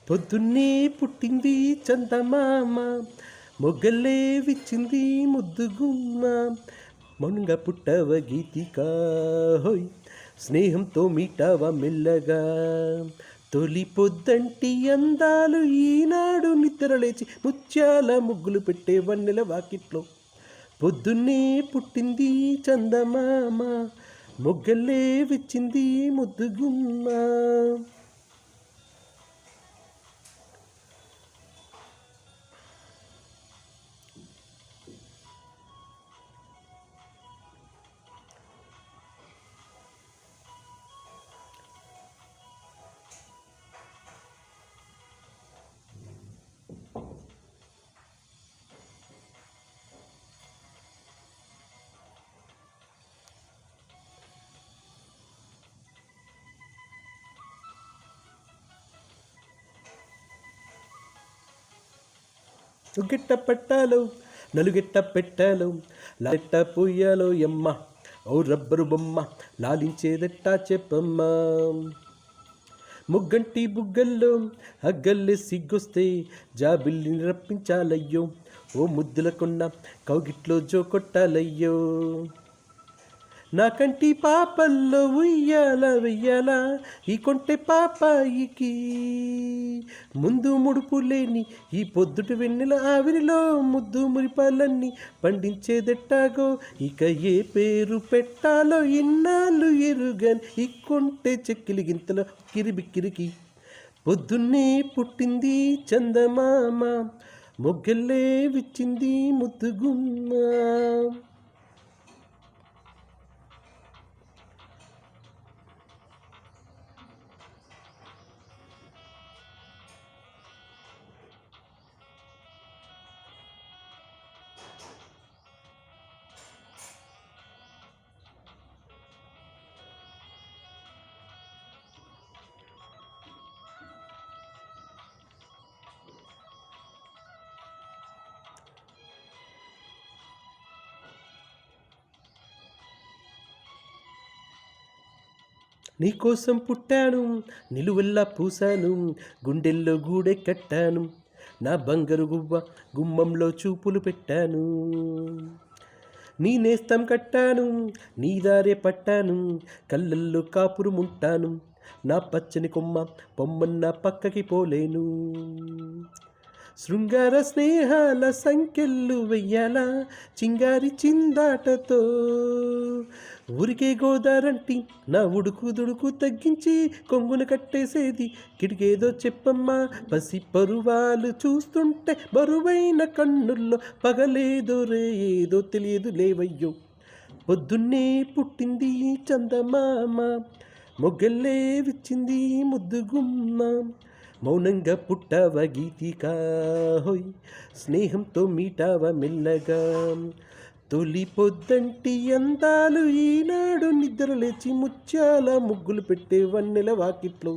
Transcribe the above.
పొద్దున్నే పుట్టింది చందమామ, మొగ్గల్లే విచ్చింది ముద్దుగుమ్మ. మౌనంగా పుట్టవ గీతికా హోయ్, స్నేహంతో మీటావ మెల్లగా. తొలి పొద్దంటి అందాలు ఈనాడు నిద్రలేచి ముత్యాల ముగ్గులు పెట్టే వన్నెల వాకిట్లో. పొద్దున్నే పుట్టింది చందమామ, మొగ్గల్లే విచ్చింది ముద్దుగుమ్మ. గిట్ట పెట్టాలో నలుగిట్ట పెట్టాలో, లాలెట్ట పోయాలో యమ్మ, ఓ రబ్బరు బొమ్మ లాలించేదెట్టా చెప్పమ్మా. ముగ్గంటి బుగ్గల్లో హగ్గల్లే సిగ్గొస్తే జాబిల్లిని రప్పించాలయ్యో, ఓ ముద్దులకున్న కౌగిట్లో జో కొట్టాలయ్యో. నా కంటి పాపల్లో ఉయ్యాల వెయ్యాల ఈ కొంటె పాపాయికి, ముందు ముడుపు లేని ఈ పొద్దుటి వెన్నెల ఆవిరిలో ముద్దు మురిపాలన్నీ పండించేదెట్టాగో. ఇక ఏ పేరు పెట్టాలో ఇన్నాళ్ళు ఎరుగని ఈ కొంటె చెక్కిలి గింతల కిరిబిక్కిరికి. పొద్దున్నే పుట్టింది చందమామ, మొగ్గల్లే విచ్చింది ముద్దుగుమ్మ. నీకోసం పుట్టాను, నిలువెల్లా పూసాను, గుండెల్లో గూడె కట్టాను, నా బంగారు గువ్వ గుమ్మంలో చూపులు పెట్టాను. నీ నేస్తం కట్టాను, నీ దారే పట్టాను, కళ్ళల్లో కాపురముంటాను, నా పచ్చని కొమ్మ పొమ్మన్న పక్కకి పోలేను. శృంగార స్నేహాల సంఖ్యలు వెయ్యాల చింగారి చిందాటతో, ఊరికే గోదారంటి నా ఉడుకు దుడుకు తగ్గించి కొంగున కట్టేసేది కిటికేదో చెప్పమ్మా. పసి పరువాలు చూస్తుంటే బరువైన కన్నుల్లో పగలేదో రే ఏదో తెలియదు లేవయ్యో. పొద్దున్నే పుట్టింది చందమామ, మొగ్గల్లే విచ్చింది ముద్దుగుమ్మ. మౌనంగా పుట్టావ గీతికా హోయ్, స్నేహంతో మీటావ మెల్లగా. తొలి పొద్దంటి అందాలు ఈనాడు నిద్రలేచి ముత్యాల ముగ్గులు పెట్టే వన్నెల వాకిట్లో.